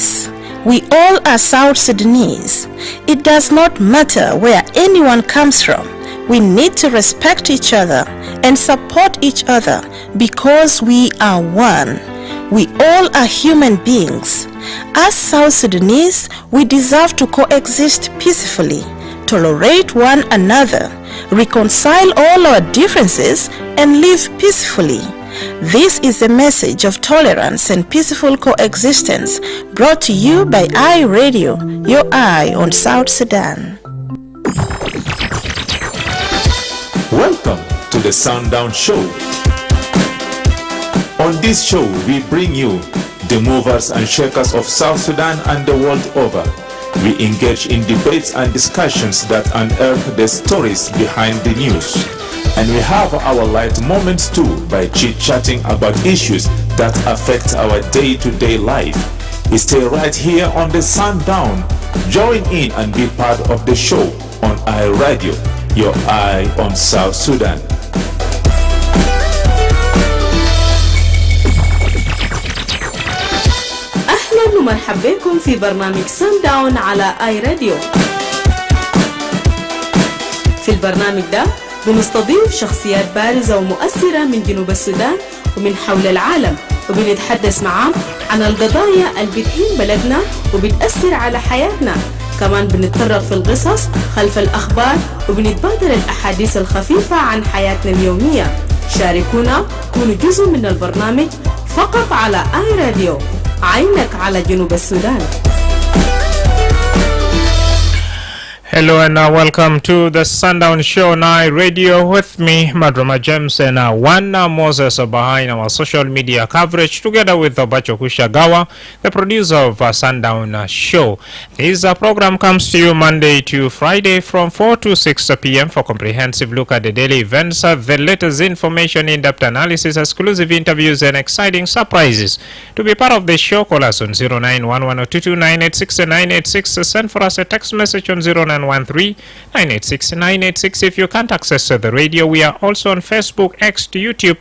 this. We all are South Sudanese. It does not matter where anyone comes from. We need to respect each other and support each other because we are one. We all are human beings. As South Sudanese, we deserve to coexist peacefully, tolerate one another, reconcile all our differences, and live peacefully. This is a message of tolerance and peaceful coexistence brought to you by iRadio, your eye on South Sudan. Welcome to the Sundown Show. On this show, we bring you the movers and shakers of South Sudan and the world over. We engage in debates and discussions that unearth the stories behind the news. And we have our light moments too by chit-chatting about issues that affect our day-to-day life. Stay right here on the Sundown. Join in and be part of the show on iRadio, your eye on South Sudan. أهلا ومرحبا بكم في برنامج سانداون على آي راديو. في البرنامج ده بنستضيف شخصيات بارزة ومؤثرة من جنوب السودان ومن حول العالم، وبنتحدث معهم عن القضايا اللي بتهم بلدنا وبتأثر على حياتنا. كمان بنتطرق في القصص خلف الأخبار وبنتبادل الأحاديث الخفيفة عن حياتنا اليومية. شاركونا، كونوا جزء من البرنامج فقط على آي راديو، عينك على جنوب السودان. Hello and welcome to the Sundown Show on iRadio with me, Madrama James, and Moses behind our social media coverage, together with Bacho Kushagawa, the producer of Sundown Show. This program comes to you Monday to Friday from 4 to 6 p.m. for comprehensive look at the daily events, the latest information, in-depth analysis, exclusive interviews, and exciting surprises. To be part of the show, call us on 0911-22986-986. Send for us a text message on 0913-986-986. If you can't access the radio, we are also on Facebook, X, YouTube,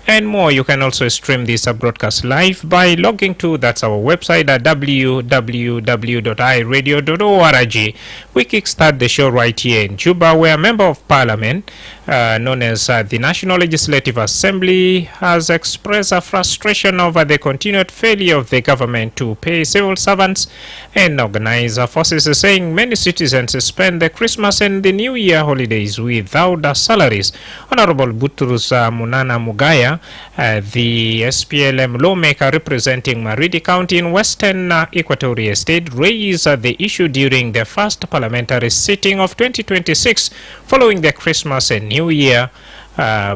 and more. You can also stream this broadcast live by logging to, that's our website at www.iradio.org. We kickstart the show right here in Juba, where a member of parliament known as the National Legislative Assembly has expressed a frustration over the continued failure of the government to pay civil servants and organize forces, saying many citizens spend the Christmas and the New Year holidays without salaries. Honorable Butrus Munana Mugaya, the SPLM lawmaker representing Maridi County in Western Equatoria State, raised the issue during the first parliamentary sitting of 2026 following the Christmas and New Year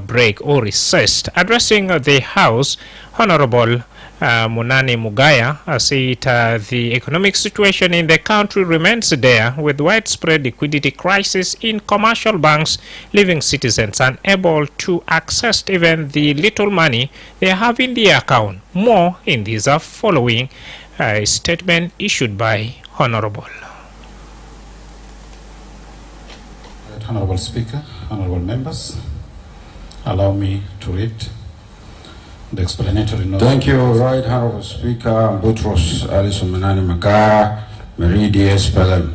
break or recess. Addressing the House, Honorable Munani Mugaya said the economic situation in the country remains dire, with widespread liquidity crisis in commercial banks, leaving citizens unable to access even the little money they have in their account. More in this following statement issued by Honorable. Honorable Speaker, honorable members, allow me to read the explanatory note. Thank you, Right Honorable Speaker Boutros Alison Manani Magaya, Meridi SPLM.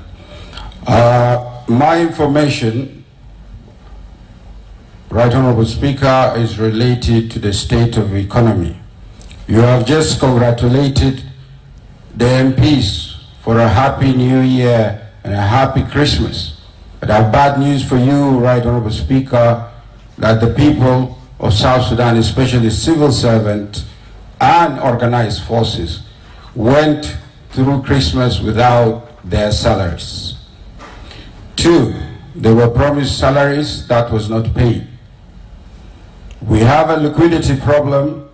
My information, Right Honorable Speaker, is related to the state of the economy. You have just congratulated the MPs for a happy New Year and a happy Christmas. But I have bad news for you, Right Honorable Speaker, that the people of South Sudan, especially civil servants and organized forces, went through Christmas without their salaries. 2, they were promised salaries that was not paid. We have a liquidity problem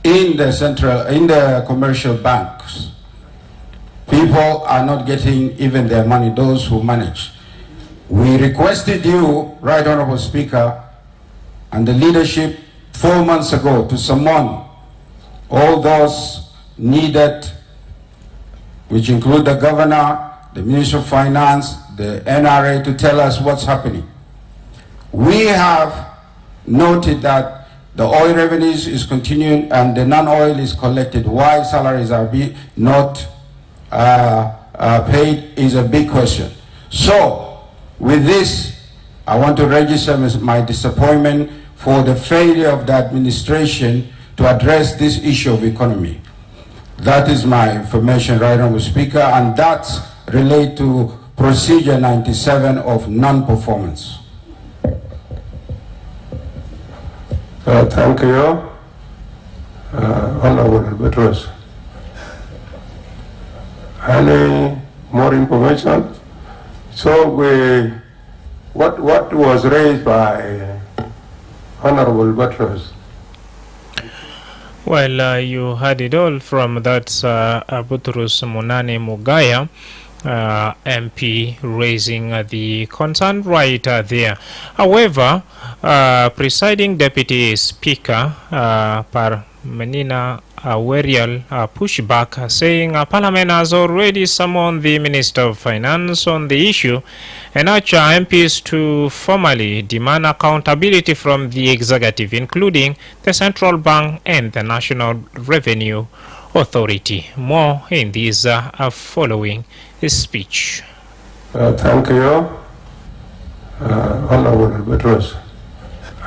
in the commercial banks. People are not getting even their money, those who manage. We requested you, Right Honorable Speaker, and the leadership 4 months ago to summon all those needed, which include the governor, the Minister of Finance, the NRA, to tell us what's happening. We have noted that the oil revenues is continuing and the non-oil is collected. Why salaries are not paid is a big question. So, with this, I want to register my disappointment for the failure of the administration to address this issue of economy. That is my information, Right Honourable Speaker, and that's related to Procedure 97 of non-performance. Thank you, Honourable Betrus. Any more information? So what was raised by Honourable Betrus? Well, you heard it all from that Butrus Munane Mugaya, MP, raising the concern right there. However, presiding Deputy Speaker Parmenina Werial pushed back, saying Parliament has already summoned the Minister of Finance on the issue and urged MPs to formally demand accountability from the executive, including the Central Bank and the National Revenue Authority. More in this following speech. Thank you, Honourable Betrus.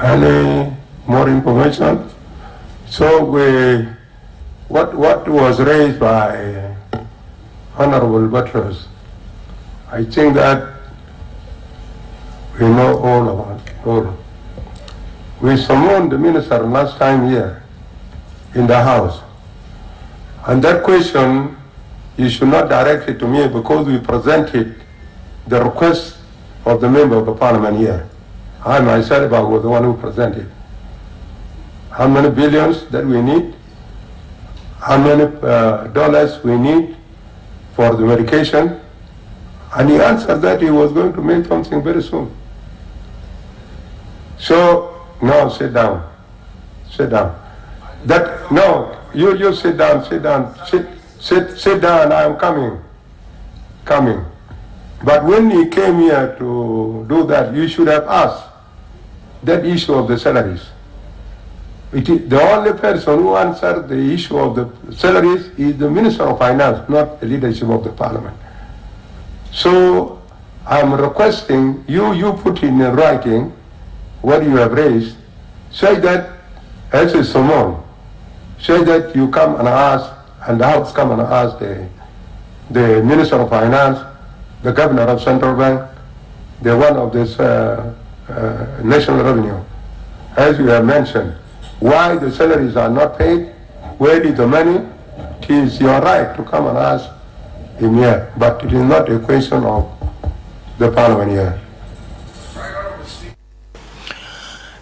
Any more information? So what was raised by Honourable Betrus? I think that we know all about it. We summoned the minister last time here in the House. And that question, you should not direct it to me because we presented the request of the member of the parliament here. I myself was the one who presented. How many billions that we need? How many dollars we need for the medication? And he answered that he was going to make something very soon. So, no, sit down. Sit down. That, no, you sit down, sit down. Sit down, I am coming. But when he came here to do that, you should have asked that issue of the salaries. The only person who answered the issue of the salaries is the Minister of Finance, not the leadership of the Parliament. So I'm requesting you put in writing what you have raised. Say that as a summon. Say that you come and ask, and the House come and ask the Minister of Finance, the Governor of Central Bank, the one of this National Revenue, as you have mentioned, why the salaries are not paid, where is the money? It is your right to come and ask him here, but it is not a question of the Parliament here.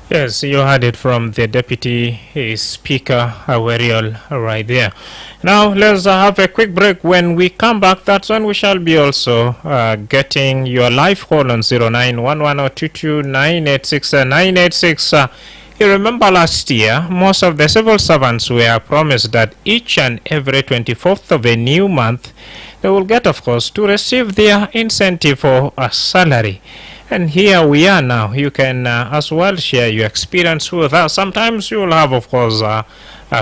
Yes, you heard it from the Deputy Speaker, Werial, right there. Now, let's have a quick break. When we come back, that's when we shall be also getting your live call on 0911-022-986. You remember last year, most of the civil servants were promised that each and every 24th of a new month, they will get, of course, to receive their incentive or a salary. And here we are now. You can as well share your experience with us. Sometimes you will have, of course,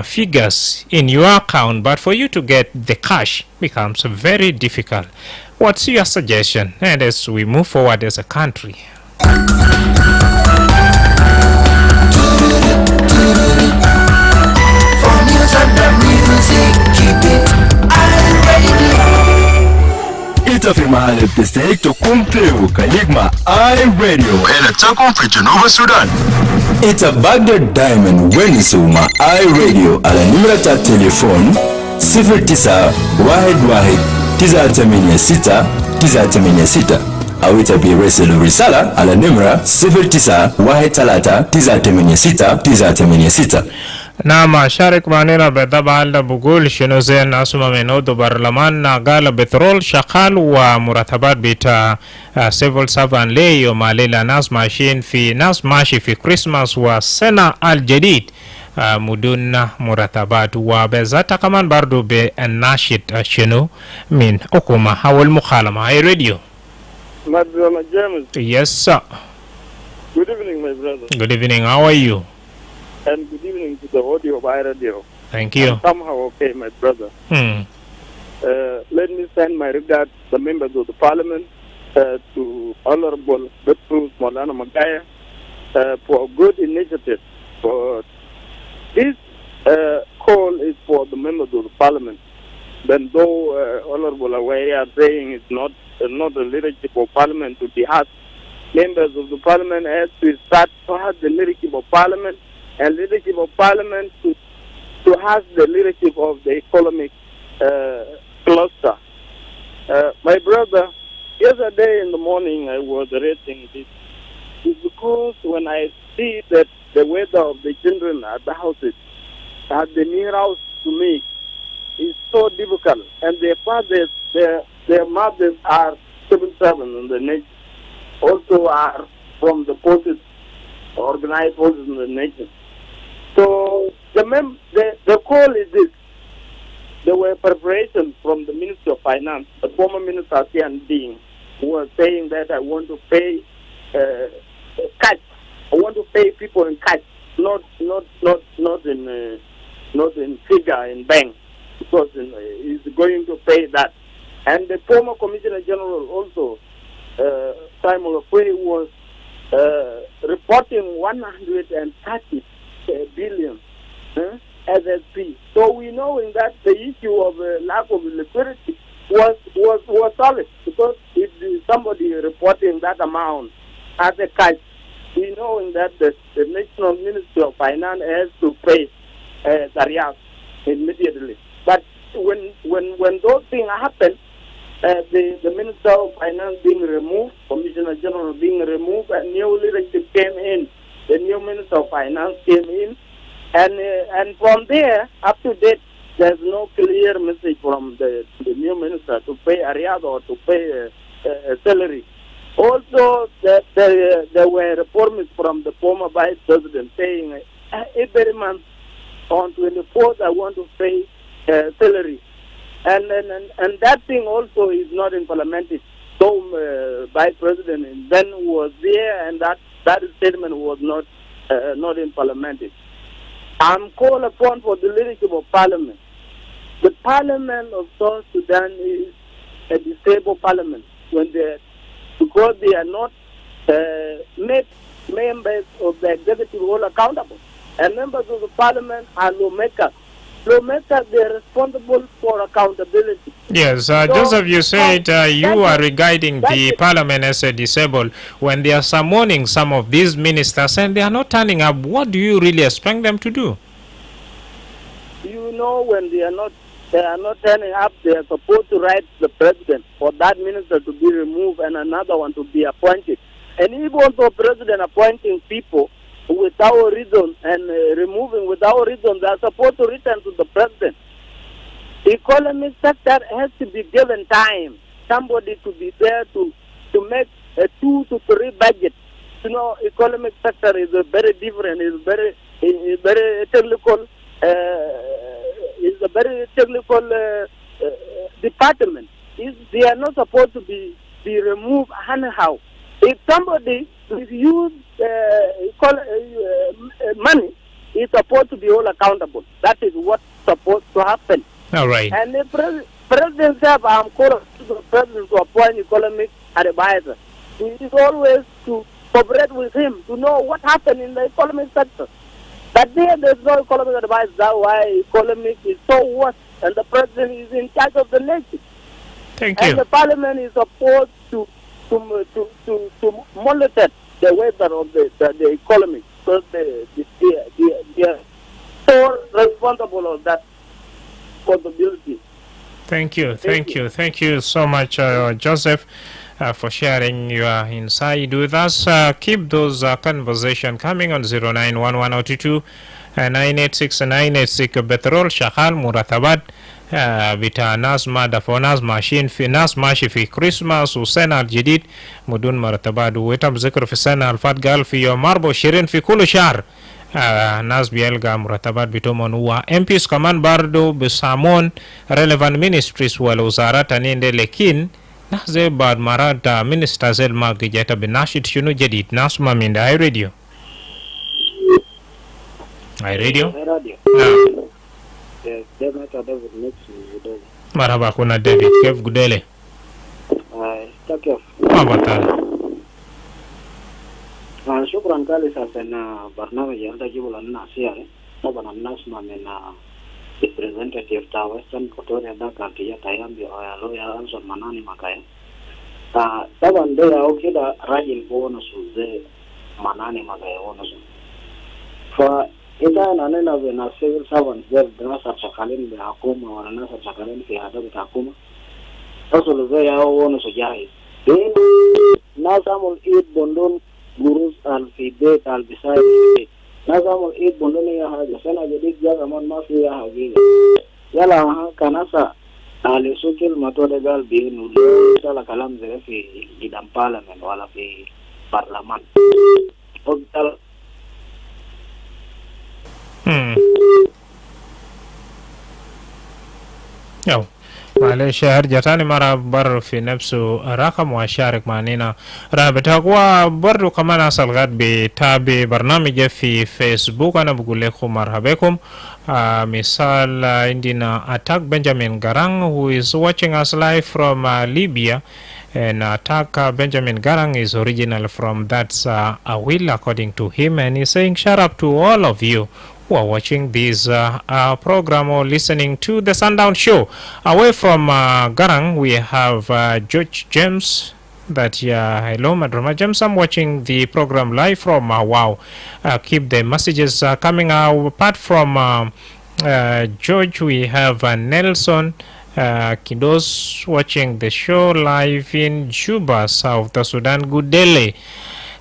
figures in your account, but for you to get the cash becomes very difficult. What's your suggestion? And as we move forward as a country. For news and the music, keep it itafirma distrito kumpleu kaligma iRadio ela takum Genova, Sudan. Ita Baghdad Diamond Wenisuma iRadio ala nimrata telefon 09 11 986 986 au itabi reselu risala ala nimra 09 13 986 986. نعم شارك معنا بالطبع بقول شنو زي الناس منود برلمان قال بترول شغال ومرتبات بتاع سيفل سافان لي يوم ليلة ناس ماشيين في ناس ماشي في كريسماس والسنة الجديد مدون مرتبات وبذات كمان برضو بالناشط شنو من حكومة أو المخالمة. هاي راديو Madrama James. Yes sir. Good evening my brother. Good evening, how are you? And good evening to the audio of iRadio. Thank you. I'm somehow okay, my brother. Let me send my regards to the members of the parliament, to Honorable Betrus Molana Magaya, for a good initiative. For this call is for the members of the parliament. Then though Honorable Awaya are saying it's not the leadership of parliament to be asked, members of the parliament has to start to ask the leadership of parliament, and leadership of parliament to ask the leadership of the economic cluster. My brother, yesterday in the morning I was raising this. It's because when I see that the weather of the children at the houses, at the near house to me, is so difficult, and their fathers, their mothers are civil servants in the nation, also are from the forces, organized forces in the nation. So the call is this. There were preparations from the Ministry of Finance, the former Minister Sian Ding, who was saying that I want to pay cash. I want to pay people in cash, not in figure in bank, because he's going to pay that. And the former Commissioner General also, Simon Lafue, was reporting 130 billion SSP. So we know in that the issue of lack of liquidity was solid, because if somebody reporting that amount as a cash, we know in that the National Ministry of Finance has to pay Darius immediately. But when those things happen, the Minister of Finance being removed, Commissioner General being removed, and new leadership came in. The new Minister of Finance came in, and from there, up to date, there's no clear message from the new minister to pay Ariad or to pay a salary. Also, there were reforms from the former Vice President saying, every month on 24th, I want to pay salary. And that thing also is not implemented. So Vice President then was there, and that statement was not implemented. I'm called upon for the leadership of Parliament. The Parliament of South Sudan is a disabled Parliament because they are not made members of the executive all accountable. And members of the Parliament are lawmakers. Lawmakers, they are responsible for accountability. Yes, Joseph, you said you are regarding the Parliament as a disabled. When they are summoning some of these ministers and they are not turning up, what do you really expect them to do? You know, when they are not turning up, they are supposed to write the president for that minister to be removed and another one to be appointed. And even though president appointing people without reason and removing without reason, they are supposed to return to the president. The economic sector has to be given time. Somebody to be there to make a 2 to 3 budget. You know, economic sector is a very different. It's very technical. It's a very technical department. They are not supposed to be removed anyhow. If somebody refuse money, is supposed to be all accountable. That is what's supposed to happen. All right. And the president said, I'm calling the president to appoint economic advisor. He is always to cooperate with him to know what happened in the economic sector. But there's no economic advisor. That's why economic is so worse, and the president is in charge of the nation. Thank you. And the parliament is supposed to monitor the weather of the economy, because they are so responsible of that possibility. Thank you so much, Joseph, for sharing your insight with us. Keep those conversation coming on 091102 986 986 Betrol Shakal Muratabat بتاع ناس ما دفعوا ناس ماشيين في ناس ماشي في كريسماس وسنة الجديد مدون مرتبات ويتم ذكر في السنة الفات قال في يوم 24 في كل شهر ناس بيلقى مرتبات بتومن و MPs كمان برضو بسامون relevant ministries والوزارات تانين لكن ناس بعد مرات ministers زي ما جيتا بناشد شنو جديد ناس ما من هاي راديو مرحبا أخونا ديفيد، كيف قديلي؟ كيف؟ ما بطال. شكرا كالي سنة برنامج يلتا جيبوا لنا سيارة طبعا الناس ما من representative ta Western Equatoria da kantiya tayambi oyalo ya Anson Manani Makaya طبعا ده او كده راجل بونس زي Manani Makaya بونس فإذا أنا بنا civil servant زي الناس شغالين بحكومة ولا الناس شغالين في هذا الحكومة أصل زي او بونس جاهز ناس عمل إيد بندون gurus al-Fibet al-Bisai nazamul Eid bunduni ya haja sana jadi jaga mon mafi ya haja yala kanasa alisukil matode gal binu sala kalam zere fi idam parliament wala fi parliament hospital يو معلش هرجع تاني مرة بر في نفسه رقم واشارك معنا رابطة وبرضو كمان أصل غد بتابع برنامج في فيسبوك. أنا بقول لكم مرحبا بكم. مثال عندنا Attack Benjamin Garang who is watching us live from Libya, and Attack Benjamin Garang is original from that's Awil according to him, and he's saying shout out to all of you who are watching this program or listening to the Sundown show. Away from Garang, we have George James. Hello, Madrama James. I'm watching the program live from Wow. Keep the messages coming out. Apart from George, we have Nelson Kidos watching the show live in Juba, South Sudan. Good day.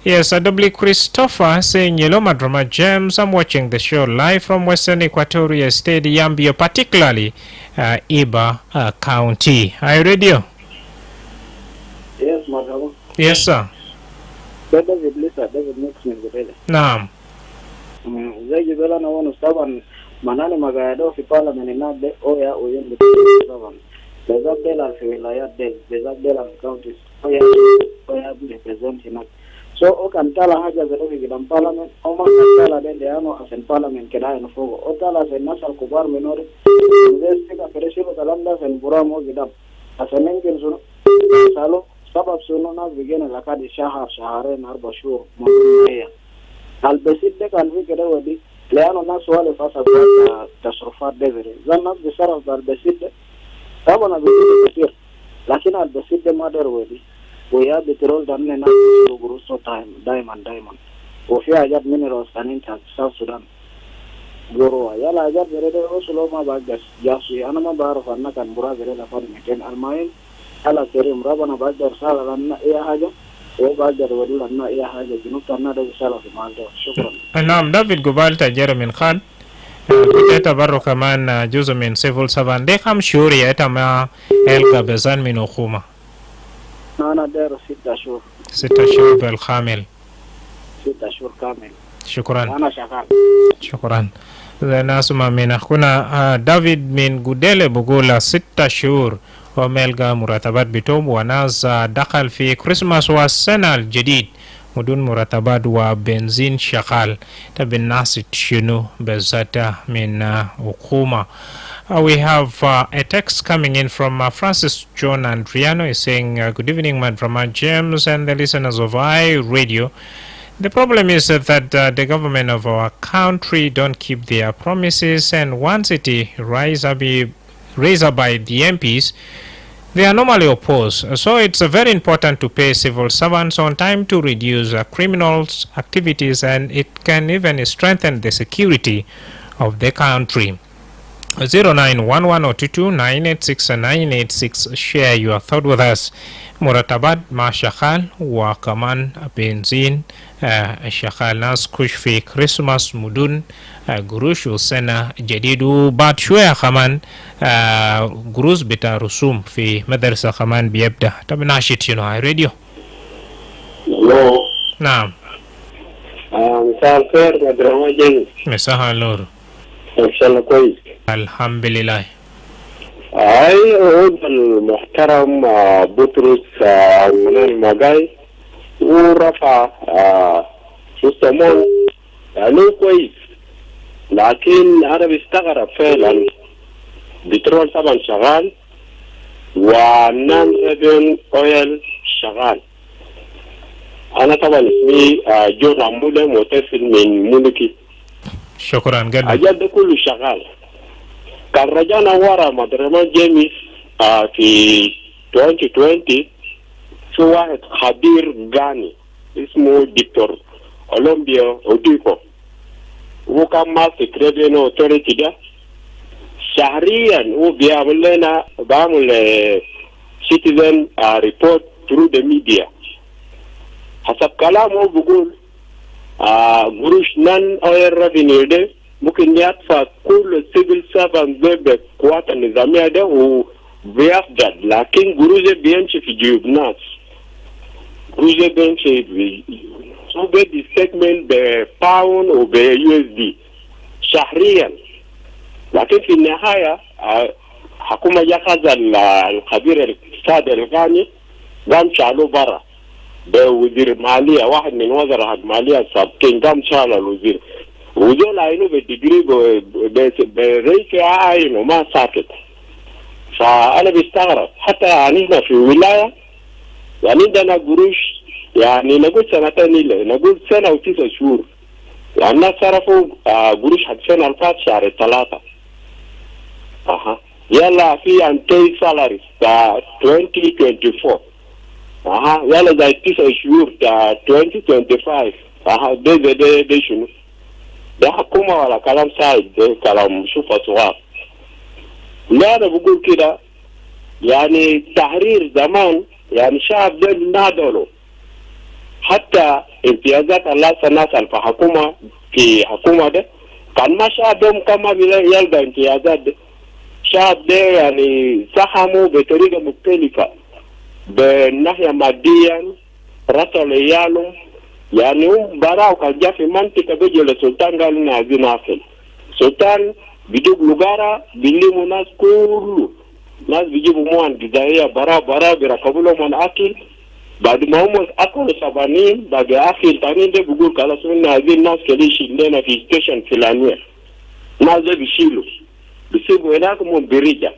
Yes, W. Christopher saying, hello, Madrama James. I'm watching the show live from Western Equatoria State, Yambio, particularly Iba County. Are you ready? Yes, Madrama. Yes, sir. David Lisa, David Nixon, Naam. Zai Bella na wanu saban manani magayado fi parliament na de oya oyen de saban. Bezak Bella fi wilayat de, Bezak Bella counties oya represent him. So o kan tala haja zero fi gidan parliament o ma kan tala de ano asen parliament keda no fogo o tala sen nasal kubar minore investi ka pereshibo talanda sen buramo gidan asen engel suno salo sabab suno na bigena lakadi shahare na 4 shhur mwanzo البسيط ده كان في كده ودي لأنه الناس ولا فاسد تصرفات دغري زي الناس بيصرف بالبسيط ده طبعا بيجي كتير لكن البسيط ده ما دار ودي ويا بترول ده من الناس بيجروا دايما وفي حاجات مينرالز ثانيين في ساوث السودان جروا يلا حاجات غير وصلوا ما بقدر جاسوي أنا ما بعرف أنا كان برا غير لفظ مكان الماين على كريم ربنا بقدر سال لنا أي حاجة نعم. دافيد قبال تجار من خان بتعتبره كمان جزء من سيفول سافان دي كم شهور يتم إلقى بزان من أخومة؟ أنا داير 6 شهور. 6 شهور بالكامل. 6 شهور كامل. شكرا. أنا شغال. شكرا. ناسما من أخونا دافيد من قديل بقول 6 شهور وملقى مرتبات بتوم وناس دخل في كريسماس والسنة الجديد مدون مرتبات وبنزين شغال تبي الناس تشنو بزاتا من حكومة. We have a text coming in from Francis John Andriano. He's saying good evening Madrama James and the listeners of iRadio. The problem is that the government of our country don't keep their promises, and once it raised up by the MPs, they are normally opposed. So it's very important to pay civil servants on time to reduce criminals' activities, and it can even strengthen the security of the country. 0911-022-986-986. Share your thought with us. مرتبات مع شغال وكمان بنزين شغال ناس كش في كريسماس مدن قروش وسنة جديد وبعد شوية كمان قروش بتاع رسوم في مدرسة كمان بيبدأ. طب ناشط شنو هاي راديو؟ نعم. مساء الخير مدرما جيد. مساء النور. ان شاء الله كويس. الحمد لله. هاي عود المحترم بطرس من المجاي ورفع سوستمون يعني كويس، لكن انا بستغرب فعلا بترول طبعا شغال ونان ريفين اويل شغال. انا طبعا اسمي جون عموله متصل من مونيكي. شكرا جدا. اجل ده كله شغال. كان رجعنا ورا مدرما جيمس في 2020 في واحد خبير غاني اسمه دكتور اولمبيا اوديكو، هو كان ماسك ريفينيو اوتوريتي ده شهريا. هو بعمل citizen report through the media. حسب كلامه بقول قروش نان اويل ريفينيو ده ممكن يدفع كل السيفل سيرفنت ده بقوات النظامية ده وبيفضل، لكن قروش بيمشي في جيوب ناس. قروش بيمشي هو بدي ستيتمنت بباوند وب-USD شهريا. لكن في النهاية حكومة يأخذ الخبير الاقتصادي الغاني قام شالوه برا بوزير مالية، واحد من وزراء المالية السابقين قام شال الوزير، وزول عينه بالديجري برئيس عينه ما ساكت. فأنا بستغرب حتى يعني هنا في ولاية يعني عندنا قروش يعني نقول سنتين إلا نقول سنة و9 شهور، يعني الناس صرفوا قروش حق سنة الفات شهر 3. يلا في unpaid salaries 2024. يلا زي 9 شهور 2025. ده شنو؟ ده حكومة ولا كلام سايد؟ ده كلام شوفه صغار. لا أنا بقول كده يعني تحرير زمان يعني شعب ده نادلوا حتى امتيازات الناس في حكومة في حكومة ده كان ما شعب ده كما يلقى امتيازات ده. شعب ده يعني ساهموا بطريقة مختلفة بالناحية ماديا، رسل عيالهم يعني هم براو كان جا في منطقة بيجي للسلطان قال لنا عايزين أكل. السلطان بيجيب لغارة بيلموا ناس كله، ناس بيجيبوا موان غذائية براو بيركبوا لهم الأكل. بعد ما هم أكلوا 70 بقى أكل تاني ده بيقول خلاص إحنا عايزين ناس كده يشيلنا في ستيشن فلانية. ناس ده بيشيلوا بيسيبوا هناك هم بيرجع.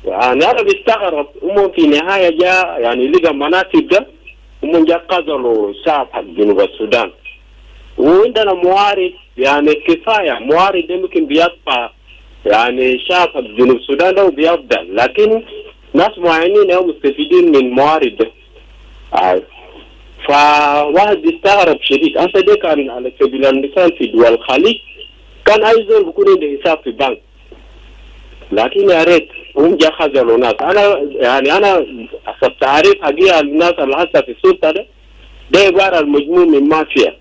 يعني أنا بستغرب هم في نهاية جاء يعني لقى مناسب ده هم جاء قتلوا شعب حق جنوب السودان. وعندنا موارد يعني كفاية، موارد ممكن بيدفع يعني شعب حق جنوب السودان ده وبيفضل، لكن ناس معينين هم مستفيدين من موارد ده. فواحد بيستغرب شديد. هسه ده كان على سبيل المثال في دول الخليج كان أي زول بيكون عنده حساب في بنك، لكن يا ريت هم جا خذلوا ناس. أنا حسب تعريف حقيقة الناس اللي هسه في السلطة ده عبارة المجموع من مافيا،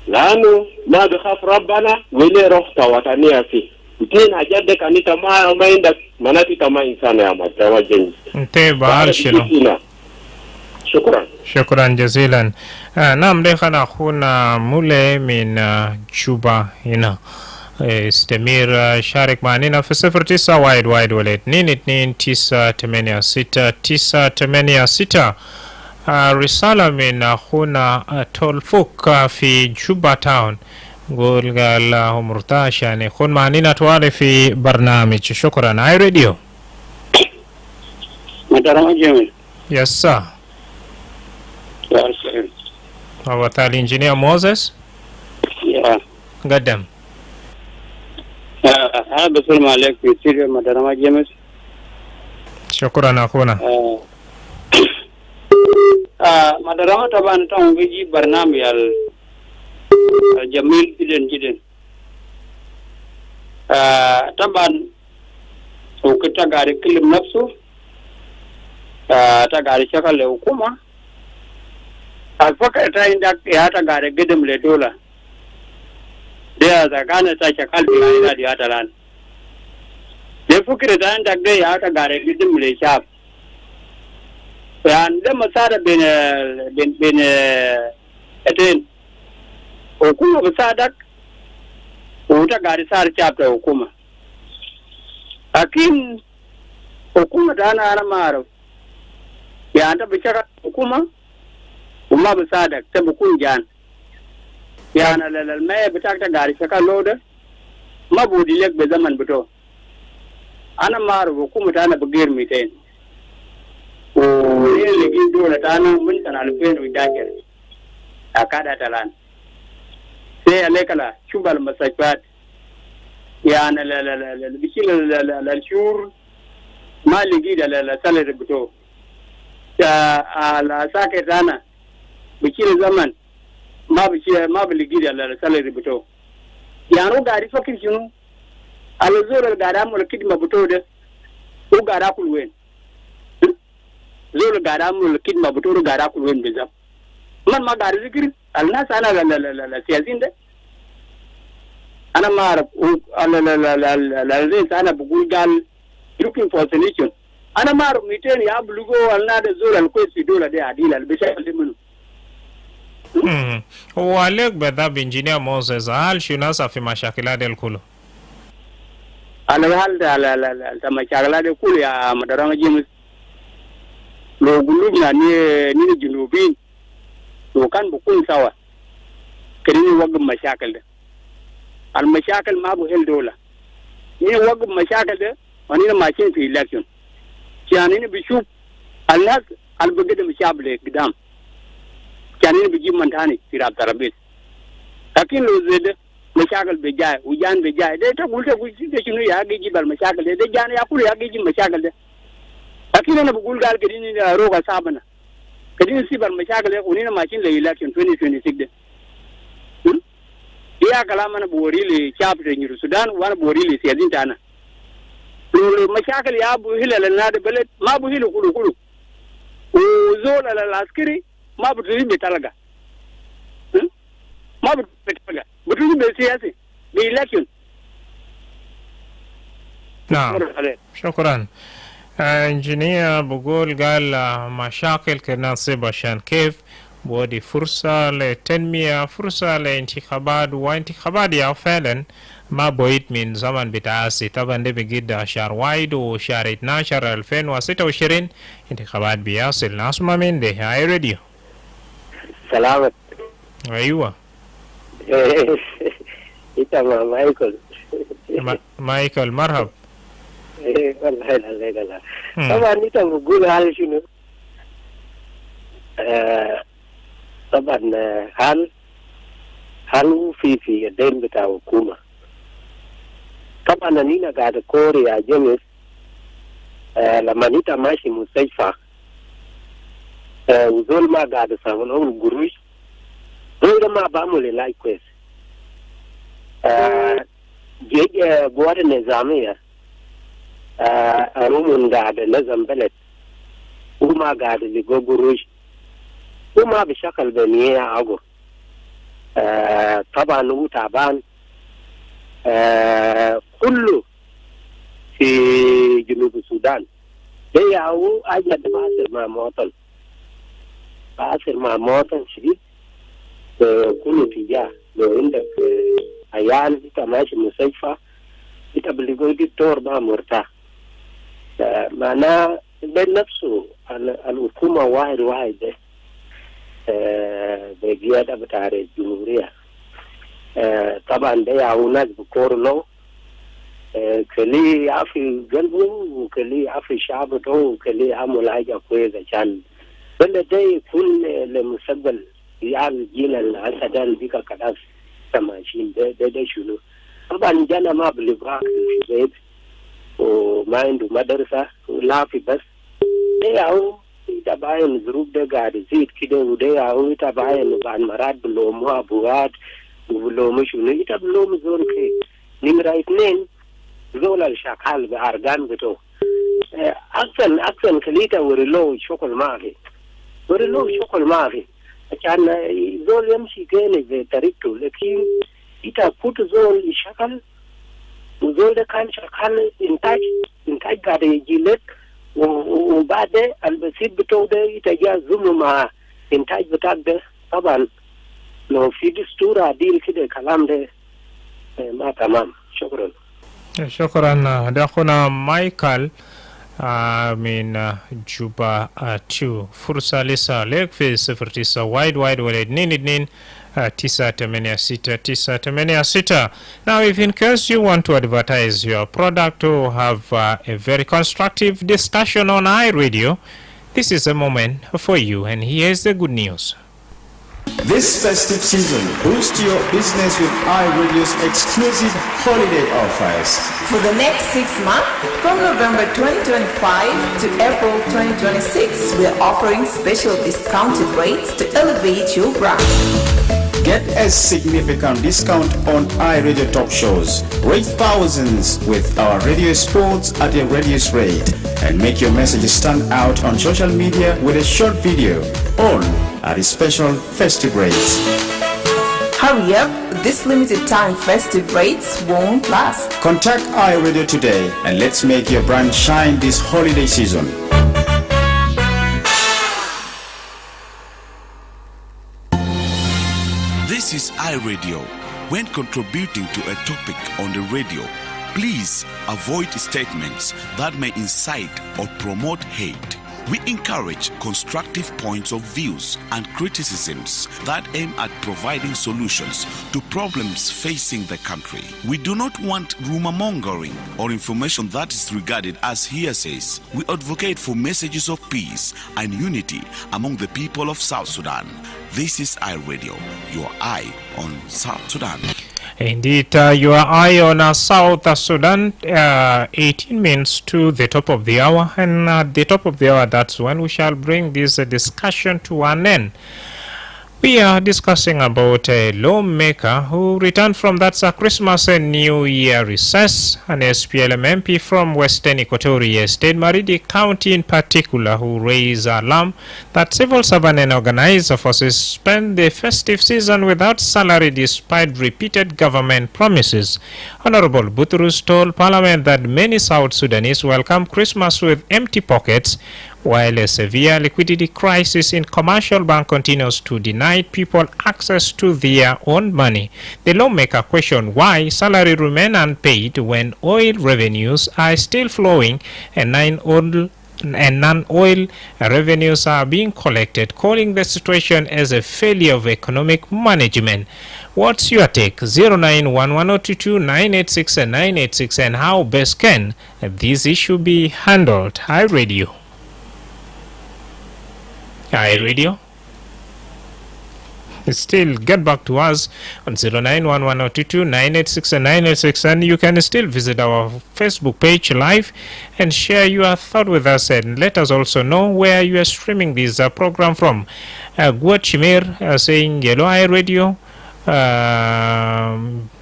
لأنه ما بخاف ربنا ولا رفض وطنية فيه. اثنين حاجات ده كان انت ما عندك مناطق ما إنسان يا متوجه. انت بعال شنو؟ شكرا جزيلا. نعم دخلنا أخونا مولي من جوبا هنا. استمر شارك معنا في 09 وايد ولا 22986986. رسالة من أخونا تولفوك في جوبا تاون قول قال له مرتاح يعني خون معنا توالي في برنامج. شكرا. اي راديو مدرما جميل. يس سر. هو تالي انجينير موزس. قدم. أنا بسلم عليك في سيريا مدرما جيمس. شكرا أخونا. مدرما طبعا تاون بيجي برنامج الجميل جدا طبعا وكتا قاعد يكلم نفسه تا قاعد يشغل الحكومة الفكرة تا عندك يا تا قاعد يقدم لدولة ده إذا كان تا شغال بهاي دي هذا الآن ده فكرة تا عندك ده يا تا قاعد يقدم للشعب يعني ده مساعدة بين اتنين حكومة بساعدك وانت قاعد يساعد شعب الحكومة، لكن حكومة أنا ما أعرف يعني أنت بتشغل حكومة وما بساعدك تبكون جان يعني المية بتاعك قاعد يشغل لوده ما بودي لك بزمن بتوع. أنا ما أعرف حكومة أنا بغير 200 dola tana mun tan alfen wi daker akada talan sai alekala shubal masajbat ya na la bishil la shur maligi da la salary buto ta ala sake tana bishil zaman ma biligi da la salary buto ya no gari fakir shinu alzora gada mu kidma buto de u gada kulwen zoro gada mu kidma buto gada kulwen bizam man ma gari zikir alna sana la siyasin de ana mar la zai sana bugul gal looking for solution ana mar miten ya bulugo alna da zoro ko si dola de adila albisha limun walek bedab engineer Moses hal shunasa fi mashakila del kulo hal da mashakila del kulo ya Madrama jimus lo gulubna ni junubin to kan bukun sawa kadini wagin mashakil da al mashakil ma bu hel dola ni wagin mashakil da wani na makin fi election kiyani ni bishu alnas al bugida mashable gidam kiyani ni biji mantani sirab tarabis lakin lo zede mashakil be jay ujan be jay de ta gulta gulti de shinu ya giji bal mashakil de jan ya kulu ya giji mashakil de lakin na bugul gal kadini da roga sabana kadin sibar mashakal ya kunina machin la election 2026 de iya kalama na bori le chapter ni Sudan wana bori le siyadin tana lo mashakal ya bu hilala na da balad ma bu hilu kulu o zo la askari ma bu tuni betalaga ma bu betalaga bu tuni be siyasi be election na shukran انجينير بقول قال مشاكل كناصب عشان كيف بودي فرصة لتنمية فرصة لانتخابات وانتخابات يا فعلا ما بويت من زمن بتاعسي طبعا ده بجد شهر واحد وشهر 12 2026 انتخابات بيصل نسمع من ده هاي راديو سلامت ايوه انت مايكل مايكل مرحب والله لا طبعا انت بقول هل شنو طبعا هل في الدين بتاع الحكومه طبعا انا قاعد كوري يا جيمس لما انت ماشي مستشفى وزول ما قاعد يساوون قروش دول ما بعمل لايك كويس جيج قوات النظاميه أرومن قاعد نظم بلد وما قاعد لجوجروش وما بشكل بنية عقر طبعا هو تعبان كله في جنوب السودان ده هو أجد باسر مع مواطن شديد كله تجاه لو عندك عيال انت ماشي مستشفى انت بلقوا دكتور ما مرتاح معناه بنفسه الحكومة واحد بقيادة بتاع الجمهورية طبعا ده يعاون ناس بكورلو كلي يعفي قلبه وكلي يعفي شعبه وكلي يعمل حاجة كويسة عشان بل ده يكون لمستقبل يعني جيل الأسدان بيك كلاس تماشين ده شنو طبعا جانا ما بلغاك في البيت وما عنده مدرسة ولا في بس ده يعو يتباين ظروف ده قاعد يزيد كده وده يعو يتباين بعد مرات بلومه أبوات وبلومه شنو يتبلوم زول كي نمرة 2 زول الشاكال بأرغان بتو أحسن كليتا ورلو شغل ما في عشان زول يمشي كيني بطريقته لكن يتفوت زول يشغل وزول ده كان شغال إنتاج قاعد يجي لك وبعد البسيط بتو ده يتجازم مع إنتاج بتاعك ده طبعا لو في دستور عديل كده كلام ده ما تمام. شكرا ده أخونا مايكل من جوبا 2 فرصة لسه لك في 09 وايد ولا 22 986. Now, if in case you want to advertise your product or have a very constructive discussion on iRadio, This is a moment for you, and here's the good news. This festive season, boost your business with iRadio's exclusive holiday offers. For the next 6 months, from November 2025 to April 2026, we are offering special discounted rates to elevate your brand. Get a significant discount on iRadio talk shows. Rate thousands with our radio sports at a reduced rate. And make your messages stand out on social media with a short video. All at a special festive rates. Hurry up, this limited time festive rates won't last. Contact iRadio today and let's make your brand shine this holiday season. This is iRadio. When contributing to a topic on the radio, please avoid statements that may incite or promote hate. We encourage constructive points of views and criticisms that aim at providing solutions to problems facing the country. We do not want rumor mongering or information that is regarded as hearsays. We advocate for messages of peace and unity among the people of South Sudan. This is iRadio, your eye on South Sudan. Indeed, your eye on South Sudan, 18 minutes to the top of the hour, and at the top of the hour, that's when we shall bring this discussion to an end. We are discussing about a lawmaker who returned from that Christmas and New Year recess, an SPLM MP from Western Equatoria State, Maridi County in particular, who raised alarm that civil servant and organizer forces spend the festive season without salary despite repeated government promises. Honorable Butrus told Parliament that many South Sudanese welcome Christmas with empty pockets, while a severe liquidity crisis in commercial bank continues to deny people access to their own money. The lawmaker questioned why salary remain unpaid when oil revenues are still flowing and non-oil revenues are being collected, calling the situation as a failure of economic management. What's your take? 0911022986 and 986, and how best can this issue be handled? iRadio. iRadio. Still get back to us on 0911022986 and 986, and you can still visit our Facebook page live and share your thought with us, and let us also know where you are streaming this program from. Guat Chimir saying Yellow iRadio.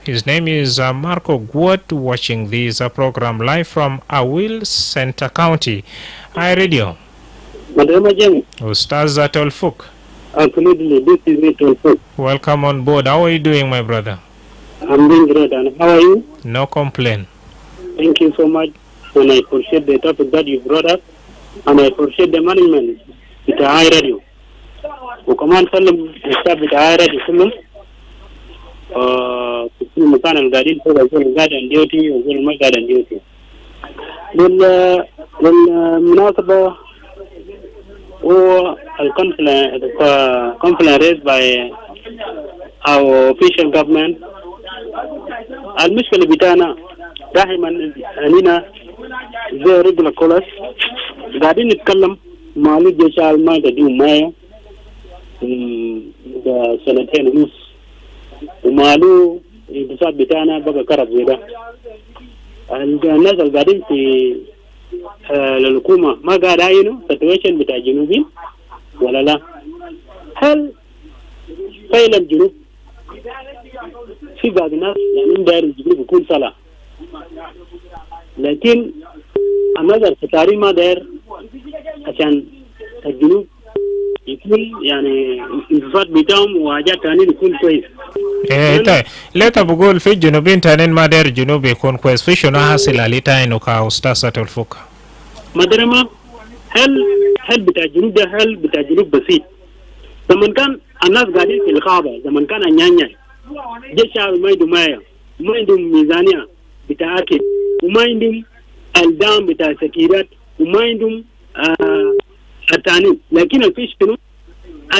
His name is Marco Guat, watching this program live from Awil Center County. iRadio. Madrama Jami. Ustaz Atolfuk. Absolutely, this is it also. Welcome on board. How are you doing, my brother? I'm doing great, and how are you? No complaint. Thank you so much, and I appreciate the topic that you brought up, and I appreciate the management with the iRadio. وكمان سلم الشعب بتاع iRadio كلهم في كل مكان القاعدين فوق الزول قاعد عن ديوتي والزول ما قاعد عن ديوتي. للمناسبة complaint raised by our official government. المشكلة بتاعنا دائما أننا زي regular callers قاعدين نتكلم مالو جيش الماء قديم مايا سنتين ونص ومالو انتصاب بتاعنا بقى كرب زي ده. الناس اللي قاعدين في الحكومة ما قاعد عينوا situation بتاع الجنوبين ولا لا؟ هل فعلا الجنوب في بعض الناس يعني داير الجنوب يكون صلاة، لكن الناس الفتاري ما داير عشان الجنوب يكون يعني انتصاد بتاعهم وحاجات تانية يكون كويس. ليتا بقول في الجنوبين تانين ما داير الجنوب يكون كويس، في شنو حاصل عليتا انو كاستاذ الفوق؟ مدرمة هل بتاع الجنوب ده هل بتاع الجنوب بسيط؟ زمان كان الناس قاعدين في الغابة، زمان كان النيانيا جيش ما عندهم مايا وما عندهم ميزانية بتاع أكل وما عندهم الدعم بتاع سكيرات وما عندهم التاني، لكن الفيش شنو؟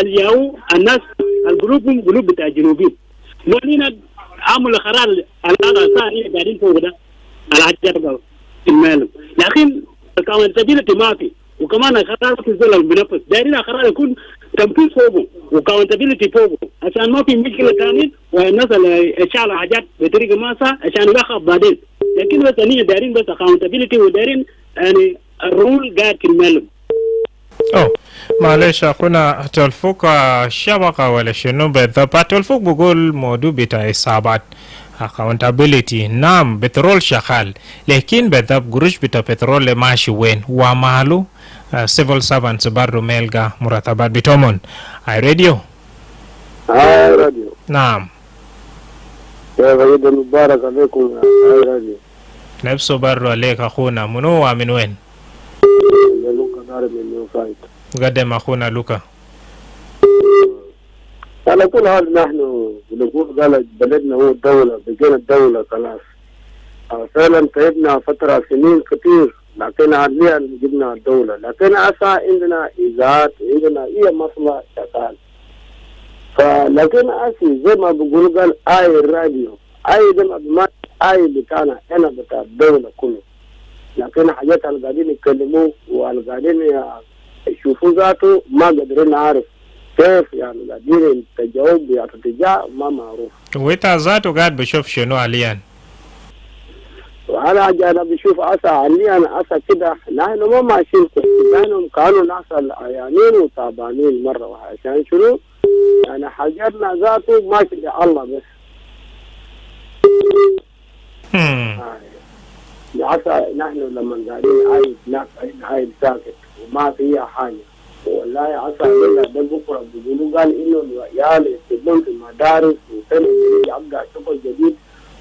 الياو الناس القلوبهم قلوب بتاع الجنوبين. لو لينا عملوا قرار الآن ثاني قاعدين فوق ده على حاجات في المال، لكن الكونتابيلتي ما في وكمان قرار في الزول بنفس دايرين قرار يكون تنفيذ فوقه وكاونتابيلتي فوقه عشان ما في مشكله ثانيه والناس اللي اشعلوا حاجات بطريقه ما صح عشان يخاف بعدين. لكن بس اني دايرين بس اكاونتابيلتي ودايرين يعني الرول قاعد كلمه. معلش اخونا تلفوك شبكه ولا شنو بالضبط؟ تلفوك بقول موضوع بتاع اصابات accountability. نعم بترول شغال لكن بالضبط قروش بتاع بترول ماشي وين وماله civil servants برضو ملقى مرتبات بتومن. اي راديو نعم يا غيد مبارك عليكم يا راديو. نفسه برضو عليك اخونا. منو ومن وين؟ لوكا دار من نيوفايت. قدم اخونا لوكا. على كل حال نحن بنقول قال بلدنا هو الدولة، بقينا الدولة خلاص. فعلا تعبنا فترة سنين كثير لكن حاليا جبنا الدولة، لكن عسى عندنا إيجاد عندنا أي مصلحة شغال. فلكن عسى زي ما بقولوا قال آي الراديو آي ده آي بتاعنا هنا بتاع الدولة كله، لكن حاجات اللي قاعدين يتكلموا واللي قاعدين يشوفوا ذاته ما قادرين نعرف كيف يعني قاعدين تجاوب يا تجاه ما معروف. وانت ذاته قاعد بشوف شنو حاليا؟ وانا انا بشوف اسا حاليا اسا كده نحن ما ماشيين كويس، نحن كانوا ناس عيانين وتعبانين مره واحده عشان شنو؟ يعني حاجاتنا ذاته ماشي الله بس. اسا نحن لما قاعدين عايز ناس عايز ساكت وما فيها حاجه والله عسى ده بكره بيقولوا قال انه العيال يستخدمون في المدارس وثاني يبقى شغل جديد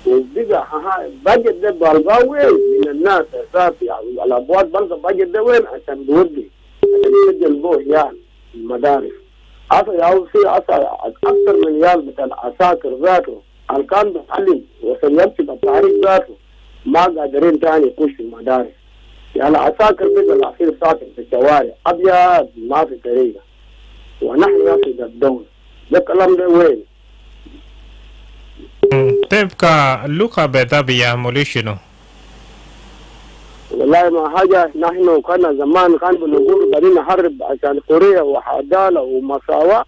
وبقى بجد ده بلقاه وين من الناس اساسي الابواب بلقى بجد ده وين عشان بودي عشان يسجل به يعني المدارس. عسى يا في عسى اكثر من عيال بتاع العساكر ذاته اللي كان بيتعلم وسيمشي بالتعريف ذاته ما قادرين تاني يخشوا المدارس. يعني عساكر بقى الأخير ساكن في الشوارع أبيض ما في طريقة ونحن ناخذ الدولة. ده الكلام ده وين؟ تبقى لوكا بذابي يعملوا شنو؟ والله ما حاجة نحن كنا زمان كان بنقول قاعدين نحارب عشان حرية وعدالة ومساواة.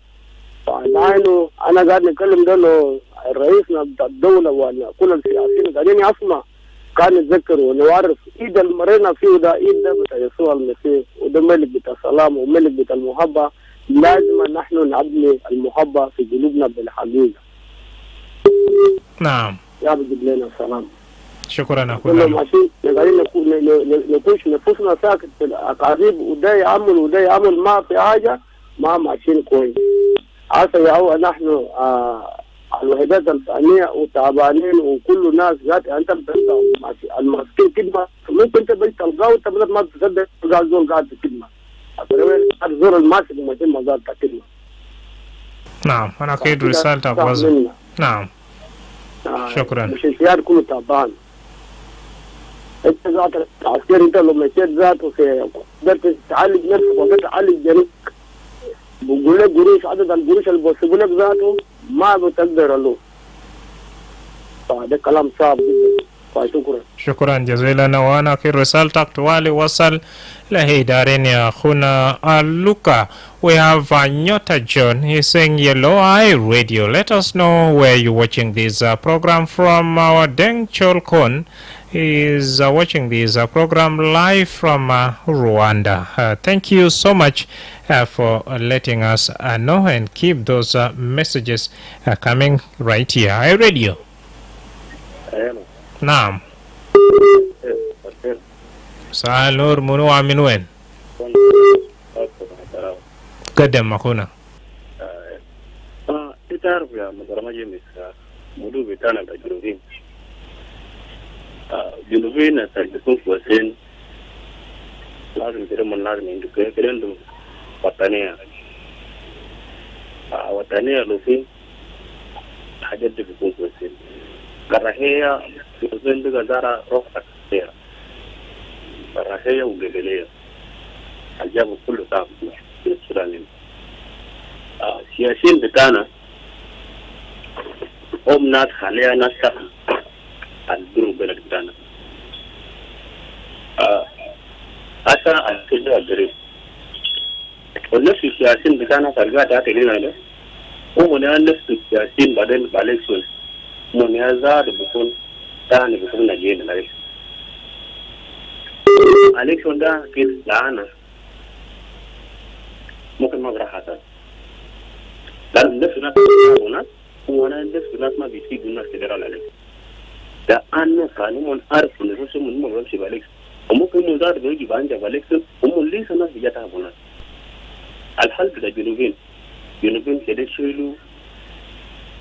فنحن أنا قاعد نتكلم ده لو رئيسنا بتاع الدولة وكل السياسيين قاعدين يسمع كان يتذكر ونعرف ايد المرينا فيه ده ايد ده بتاع يسوع المسيح وده ملك بتاع السلام وملك بتاع المحبة. لازم نحن نبني المحبة في قلوبنا بالحقيقة. نعم يا بجيب لنا السلام. شكرا كنا ماشيين قاعدين نكونش نفوسنا ساكت في الاكاذيب وده يعمل ما في حاجة ما ماشيين كويس. عسى يا نحن الوحدات الثانية وتعبانين وكل الناس ذات انت بتلقى الماسكين كلمة ممكن انت بس تلقاه وانت ما تصدق تلقى زول قاعد في كلمة الزور الماسك مثل ما قال كلمة. نعم انا اكيد رسالتك وصل. نعم شكرا. مش السيار كله تعبان. انت ذات العسكري انت لو مشيت ذاته في قدرت تعالج نفسك وقدرت تعالج جريك بقول لك قروش عدد القروش اللي بوصفوا لك ذاته ما بتقدر له. فده كلام صعب جدا. فشكرا. شكرا جزيلا. وانا في رسالتك توالي وصل لهي دارين يا اخونا لوكا. We have Nyota John. He's saying Yellow Eye Radio. Let us know where you're watching this program from. Our Deng Cholkon is watching this program live from Rwanda. Thank you so much for letting us know and keep those messages coming right here. I radio. Naam. Salur munu amin wen. قدم أخونا. تعرف يا مدرما جيمس موضوع بتاعنا الجنوبيين. الجنوبيين يكون كويسين لازم كلهم لازم يندكوا كلهم وطنية. وطنية لو في حاجات بيكون كويسين. كراهية كويسين ده جارا روح كثير. كراهية وقبلية. الجو كله تعب. السودانيين سياسيين بتاعنا هم ناس حاليا ناس الدرو بلد بتاعنا hasa alkida adire wannan siyasin da kana karga ta tare ne ko ne an da siyasin baden balexon mun ya za da bukun ta ne bukun na je da election da ke lana mungkin mabrahatan dan da suna kuna wannan da suna ma bi siguna federal election da an kanu mun arfu ne so mun mun shi balex amma ko mun da da yi banja balex mun lisa na biya ta kuna alhal da junubin ke da shiru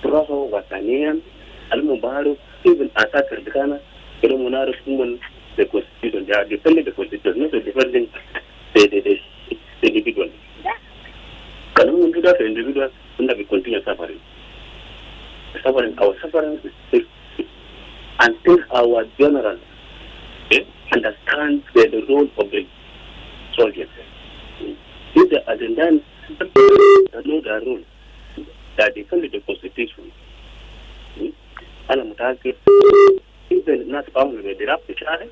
proho watanian al-mubarak ibn atakar kana irin munar mun the constitution they are defending the constitution not defending the individual can we do that for individuals and we continue suffering our suffering is until our general understand the role of the soldiers. If they are then know their role, that defend the constitution. And I'm talking even not found with the rap child,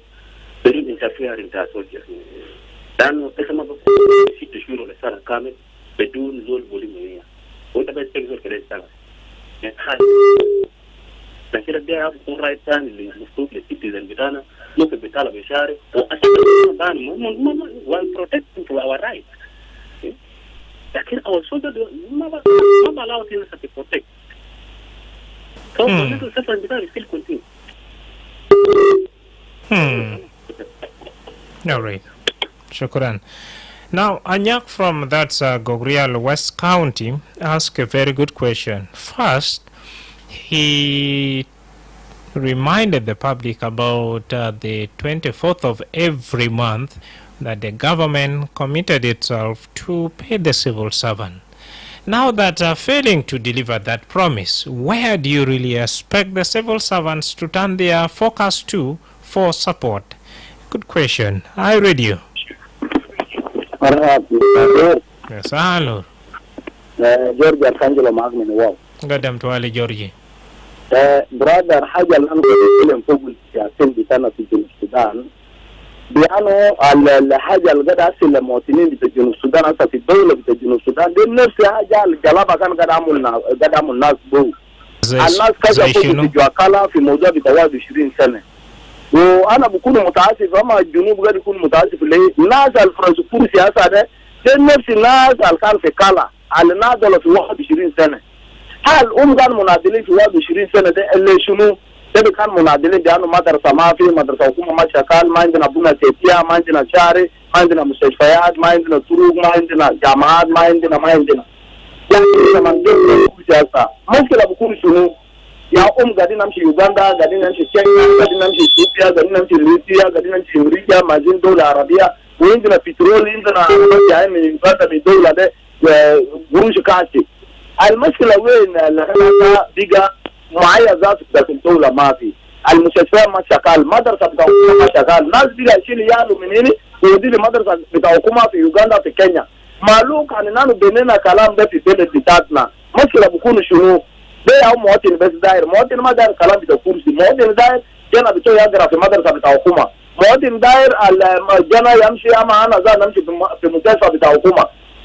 they don't interfere in their soldiers. Then some of the situation of the Sarah coming, they do zone volume. What about things of the Sarah? Lakini dia hapo right time ni mfupi citizen bitana nuko bitala bishare o asema bani one protecting to our rights. Lakini our soldiers never allow things to protect. So this suffering bitana still continue. All right. Shukran. Now, Anyak from that Gogrial West County asked a very good question. First, he reminded the public about the 24th of every month that the government committed itself to pay the civil servant. Now that failing to deliver that promise, where do you really expect the civil servants to turn their focus to for support? Good question. I read you. Yes, hello. George Arcangelo Magmin, wow. Gadam to Ali Georgie. Brother حاجة الآن بتكلم فوق السياسين بتاعنا في جنوب السودان بيانو الحاجة اللي قاعد أصل المواطنين في جنوب السودان أصلا في الدولة في جنوب السودان دي نفس حاجة الجلابة كان قاعد عمل الناس بو الناس كذا فوق في جواكالا في موضوع بتواد 20 سنة وأنا بكون متعاطف أما الجنوب قاعد يكون متعاطف ليه الناس الفرنسيين سياسة ده نفس الناس اللي كان في كالا على الناس في 21 سنة هل كان منادلين في 21 سنة ده اللي شنو ده كان منادلين بأنه مدرسة ما في مدرسة حكومة ما شغال ما عندنا بنا تيتيا ما عندنا شارع ما عندنا مستشفيات ما عندنا طرق ما عندنا جامعات ما عندنا يعني زمان ده سياسة مشكلة بكون شنو يا قاعدين نمشي يوغندا قاعدين نمشي كينيا قاعدين نمشي إثيوبيا قاعدين نمشي ليبيا قاعدين نمشي أمريكا مازين دولة عربية وعندنا بترول عندنا جاي من يوغندا من دولة ده قروش كاسي المشكلة وين لأنها بيجا معايا ذات في الدولة ما في المستشفى ما شغال مدرسة بتاعكم ما شغال ناس بيجا يشيل يالو من هنا ويودي لمدرسة بتاعكم في يوغندا في كينيا معلوم كان نانو بيننا كلام ده في بلد بتاعتنا مشكلة بكون شنو ده أو مواطن بس داير مواطن ما داير كلام بتاعكم مواطن داير جنا بتوع يقرأ في مدرسة بتاعكم مواطن داير جنا يمشي أما أنا زاد نمشي في مستشفى بتاعكم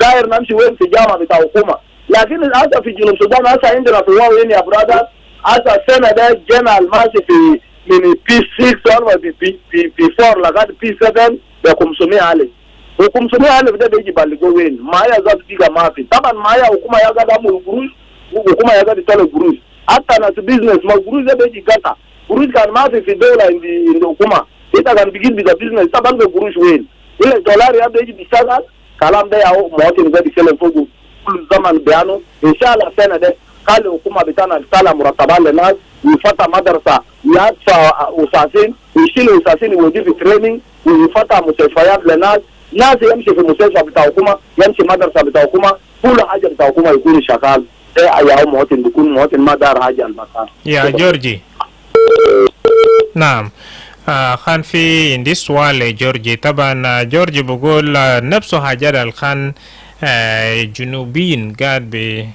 داير نمشي وين في جامعة بتاعكم لكن هذا في جنوب السودان هذا عندنا في واوين يا برادر هذا السنة ده جنا الماشي في من بي 6 ولا بي 4 لغاية بي 7 ب 500 ألف و 500 ألف ده بيجي بالجو وين ما هي ذات بيجا ما في طبعا ما هي حكومة يا قاعد عمل قروش وحكومة يا قاعد يطلع قروش حتى ناس بيزنس ما قروش ده بيجي قطع قروش كان ما في الدولة عند الحكومة إذا كان بيجي بيزنس طبعا قروش وين إلا الدولار يا بيجي بيشتغل كلام ده يا مواطن ده بيشتغل فوق كل زمن بيانو إن شاء الله السنة ده قال الحكومة بتاعنا رسالة مرتبة للناس يفتح مدرسة يدفع أساسين ويشيل أساسين يودي في تريننج ويفتح مستشفيات للناس ناس يمشي في المستشفى بتاع الحكومة يمشي مدرسة بتاع الحكومة كل حاجة بتاع الحكومة يكون شغال ده يا مواطن بيكون مواطن ما دار حاجة المكان يا جورجي نعم خان في انديس والي جورجي طبعا جورجي بقول نفسه حاجة الخان جنوبيين قاعد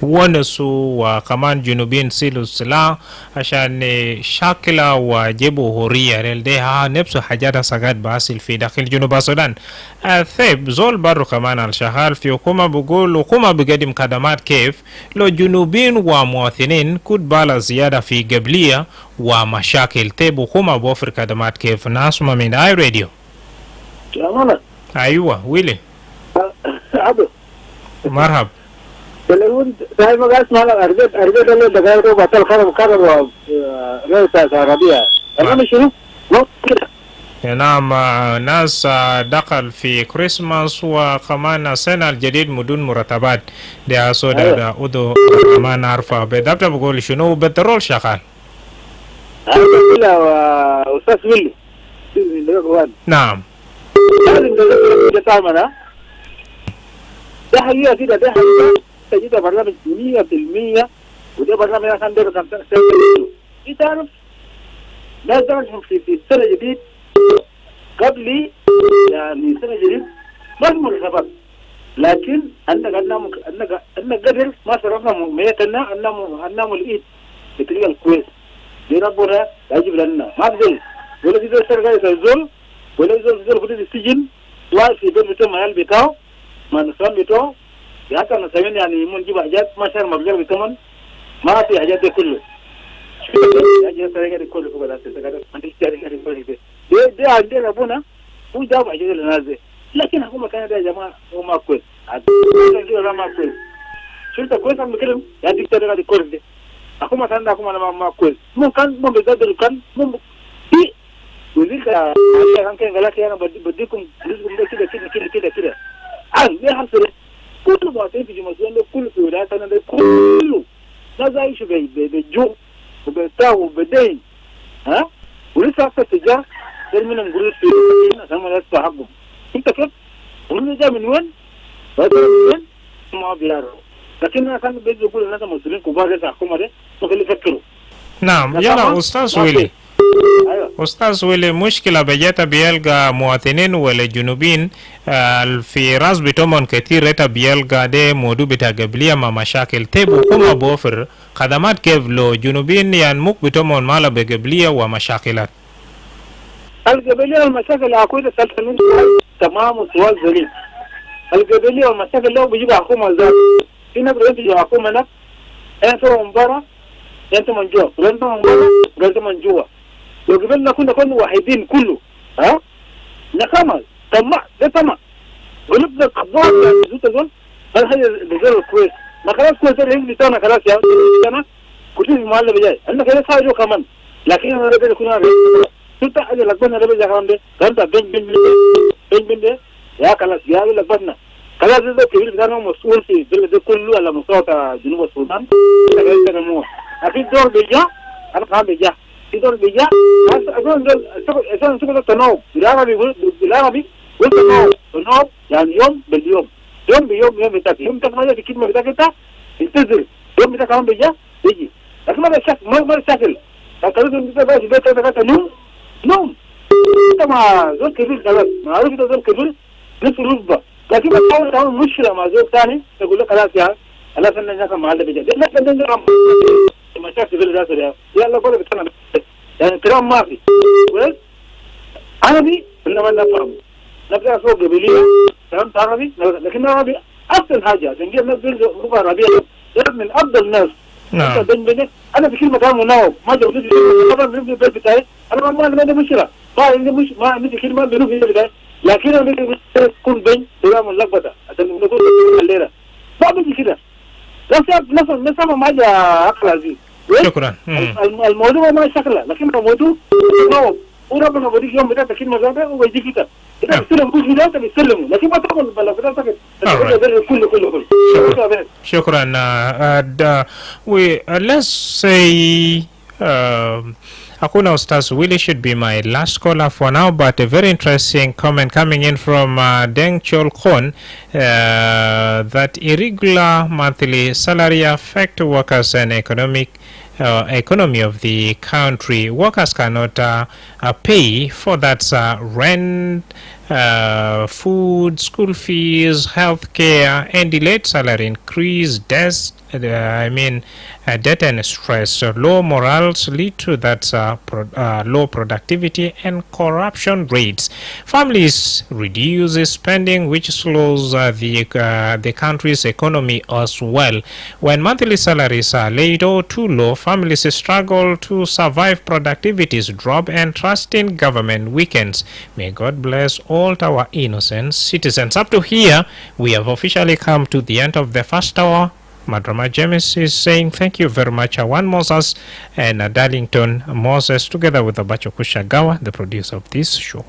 ونسوا وكمان جنوبين سيلوا السلاح عشان شاكلة وجيبوا هورية لديها نفس حاجات ساقات باسل في داخل جنوب السودان. ثيب زول برو كمان الشغال في حكومة بقول حكومة بقدم خدمات كيف لو جنوبين ومواطنين كود بالا زيادة في قبلية ومشاكل. ثيب حكومة بوفر خدمات كيف. ناس من اي راديو. ايوه ويلي عبد مرحب. تلون ساي ما قاس مالا أرجع اللي دكتور بطل خرب رئيس عربية أنا مش شنو نعم. ناس دخل في كريسماس وكمان السنة الجديد بدون مرتبات دي أسودا أودو ما نعرفه بدأت بقول شنو بترول شغال. أستاذ ويلي نعم. ده حقيقة كده ده حقيقة تجد برنامج 100% وده برنامج عشان ده كان سنة تعرف ناس درجهم في السنة الجديد قبل يعني سنة جديد ما في مرتبات لكن أنك قدر ما صرفنا ميتنا أننا الإيد بطريقة الكويس دي ربنا يجب لنا ما بزل ولا في ذلك سرقة يسزل ولا يزول في السجن واقف في بيت بتاعه محل بتاعه ما نسوان بتاعه يا كان نسوين يعني يمون جيب حاجات ما شار مبلغ بتمن ما في حاجات ده كله حاجات سرقة دي كله كده سرقة ما تشتري كده كله ده عندنا أبونا هو جاب حاجات للناس لكن حكومة كان ده يا جماعة هو ما كويس هذا ما كويس شرطة كويس هم بكلم يا دكتور هذا كويس ده حكومة كان ده حكومة ما كويس ممكن بيقدر كان ممكن وذيك كان قالك أنا بديكم كده ليه حصل كل مواطنين في جمهورية ده كل في ولاياتنا ده كله ناس عايشوا بالجوع وبالتعب وبالدين ها ولسه أكثر تجار من نقول في عشان ما يدفع حقهم أنت كيف ومن جاء من وين ما بيعرفوا لكن أنا كان بيجي يقول الناس مسؤولين كبار لسه حكومة ده ممكن يفكروا. نعم يلا أستاذ ويلي. أستاذ ويلي مشكلة بجاتا بيلقى مواطنين ولا جنوبين في راس بتومن كتير ريتا بيلقى ده موضوع بتاع قبلية ما مشاكل تيبو كما بوفر خدمات كيف لو جنوبين يعني مك بتومن مالا بقبلية ومشاكلات. القبلية والمشاكل أكوية سلطنين تمام وسوال زليل. القبلية والمشاكل لو بيجيب حكومة ذات في ناس بيجيب حكومة ناس أنتوا من برا أنتوا من جوا وأنتوا من برا وأنتوا من جوا لو قبلنا كنا واحدين كله ها نكمل طمع ده طمع قلبنا قبضان يعني زوجة زول هذا هي الرجال كويس ما خلاص كويس اللي بتاعنا خلاص يا أنا كل شيء معلم بجاي أنا كده سايجو كمان لكن أنا ربنا كنا سلطة أجي لقبنا ربنا كمان ده كان بين ده يا خلاص يا لقبنا خلاص ده كبير بتاعنا مسؤول في البلد كله على مستوى جنوب السودان كده مو أكيد دور بيجا أنا كمان بيجا يدور بيجا أصلا شغل التناوب بالعربي والتناوب يعني يوم باليوم يوم بيوم يوم بتاعك يوم بتاعك ما في كلمة بتاعك أنت انتظر يوم بتاعك كمان بيجا يجي لكن ما ده شكل لكن أنت بقى في بيتك بتاعك نوم أنت مع زول كبير خلاص ما عارف إذا زول كبير نص رتبة لكن ما تحاول تعمل مشكلة مع زول ثاني تقول له خلاص يا خلاص أنا ناكل مع هذا بيجا لا تندم مشاكل في الناس يا يلا قول بتكلم يعني كلام ما في كويس عربي انما نفهم نبدا فوق قبليه كلام عربي لكن عربي احسن حاجه عشان كده الناس لغه عربيه من افضل الناس نعم انا في كلمه كلام مناوب ما جبت طبعا من البيت بتاعي انا ما عندي مشكله ما عندي كلمه بينه في البيت بتاعي لكن انا تكون بين كلام ملخبطه عشان نقول الليله ما بدي كده نفس ما حاجه عقل عزيز شكرا. الموضوع ما شكله لكن الموضوع نوب وربنا بديك يوم بتاعك كلمة زادة ويجيك كده إذا بتسلم كل بداية بتسلمه لكن ما تقول بلا بداية كله شكرا. Let's say Akuna Ustaz Willie should be my last caller for now, but a very interesting comment coming in from Deng Chol Khon that irregular monthly salary affect workers and economy of the country. Workers cannot pay for that rent food, school fees, health care, and delayed salary increase, debt and stress. Low morals lead to that low productivity and corruption rates. Families reduce spending, which slows the country's economy as well. When monthly salaries are late or too low, families struggle to survive, productivities drop, and trust in government weakens. May God bless all our innocent citizens. Up to here, we have officially come to the end of the first hour. Madrama James is saying thank you very much, Awan Moses and Darlington Moses, together with Abacho Kushagawa, the producer of this show.